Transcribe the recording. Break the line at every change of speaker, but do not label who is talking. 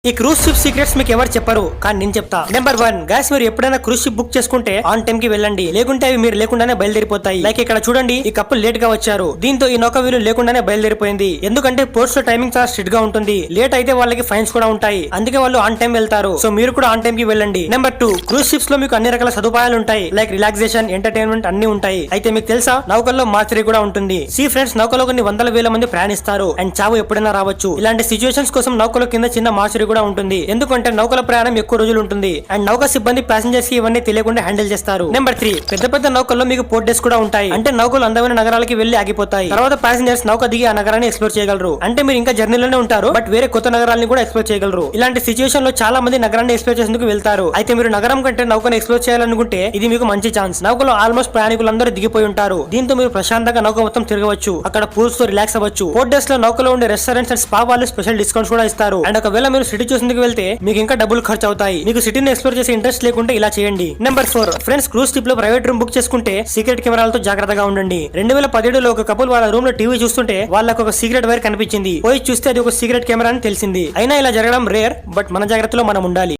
ఈ cruise ship secrets మీకు ఎవరు చెప్పరు, కానీ నేను చెప్తా. నెంబర్ 1, గ్యాస్ మీరు ఎప్పుడైనా క్రూజ్ షిప్ బుక్ చేసుకుంటే ఆన్ టైం కి వెళ్ళండి, లేకుంటే అవి మీరు లేకుండానే బయలుదేరిపోతాయి. లైక్ ఇక్కడ చూడండి, ఈ కప్పుల్ లేట్ గా వచ్చారు, దీంతో ఈ నౌక వీళ్ళు లేకుండానే బయలుదేరిపోయింది. ఎందుకంటే పోర్ట్స్ లో టైమింగ్ చాలా స్ట్రిక్ట్ గా ఉంటుంది, లేట్ అయితే వాళ్ళకి ఫైన్స్ కూడా ఉంటాయి, అందుకే వాళ్ళు ఆన్ టైం వెళ్తారు. సో మీరు కూడా ఆన్ టైం కి వెళ్ళండి. నెంబర్ 2, క్రూజ్ షిప్స్ లో మీకు అన్ని రకాల సదుపాయాలు ఉంటాయి, లైక్ రిలాక్సేషన్, ఎంటర్టైన్మెంట్ అన్ని ఉంటాయి. అయితే మీకు తెలుసా, నౌకల్లో మార్చరీ కూడా ఉంటుంది. సీ ఫ్రెండ్స్, నౌకలో కొన్ని వందల వేల మంది ప్రయాణిస్తారు అండ్ చావు ఎప్పుడైనా రావచ్చు. ఇలాంటి సిచ్యువేషన్స్ కోసం నౌకలో కింద చిన్న మార్చరీ కూడా ఉంటుంది, ఎందుకంటే నౌకల ప్రయాణం ఎక్కువ రోజులు ఉంటుంది అండ్ నౌక సిబ్బంది ప్యాసింజర్స్ కి ఇవన్నీ తెలియకుండా హ్యాండిల్ చేస్తారు. నెంబర్ 3, పెద్ద పెద్ద నౌకల్లో మీకు పోర్ట్ డెస్క్ కూడా ఉంటాయి, అంటే నౌకలు అందమైన నగరాలకి వెళ్లి ఆగిపోతాయి. తర్వాత ప్యాసింజర్స్ నౌక దిగి ఆ నగరాన్ని ఎక్స్ప్లోర్ చేయగలరు, అంటే మీరు ఇంకా జర్నీలోనే ఉంటారు బట్ వేరే కొత్త నగరాలను కూడా ఎక్స్ప్లోర్ చేయగలరు. ఇలాంటి సిచ్యువేషన్ లో చాలా మంది నగరాన్ని ఎక్స్ప్లోర్ చేసేందుకు వెళ్తారు. అయితే మీరు నగరం కంటే నౌకను ఎక్స్ప్లోర్ చేయాలనుకుంటే ఇది మీకు మంచి ఛాన్స్. నౌకలో ఆల్మోస్ట్ ప్రయాణికులందరూ దిగిపోయి ఉంటారు, దీంతో మీరు ప్రశాంతంగా నౌక మొత్తం తిరగవచ్చు, అక్కడ పూల్స్ తో రిలాక్స్ అవ్వచ్చు. పోర్ట్ డెస్క్ లో నౌకలో ఉండే రెస్టారెంట్స్ అండ్ స్పా వాళ్ళు స్పెషల్ డిస్కౌంట్స్ కూడా ఇస్తారు. అండ్ ఒకవేళ మీరు సిటీ చూసేందుకు వెళ్తే మీకు ఇంకా డబ్బులు ఖర్చు అవుతాయి. మీకు సిటీని ఎక్స్ప్లోర్ చేసే ఇంట్రెస్ట్ లేకుంటే ఇలా చేయండి. నెంబర్ 4, ఫ్రెండ్స్, క్రూజ్ షిప్ లో ప్రైవేట్ రూమ్ బుక్ చేసుకుంటే సీక్రెట్ కెమెరాలతో జాగ్రత్తగా ఉండండి. 2017లో ఒక కపుల్ వాళ్ళ రూమ్ లో టీవీ చూస్తుంటే వాళ్ళకు ఒక సీక్రెట్ వైర్ కనిపించింది. పోయి చూస్తే అది ఒక సీక్రెట్ కెమెరా అని తెలిసింది. అయినా ఇలా జరగడం రేర్, బట్ మన జాగ్రత్తలో మనం ఉండాలి.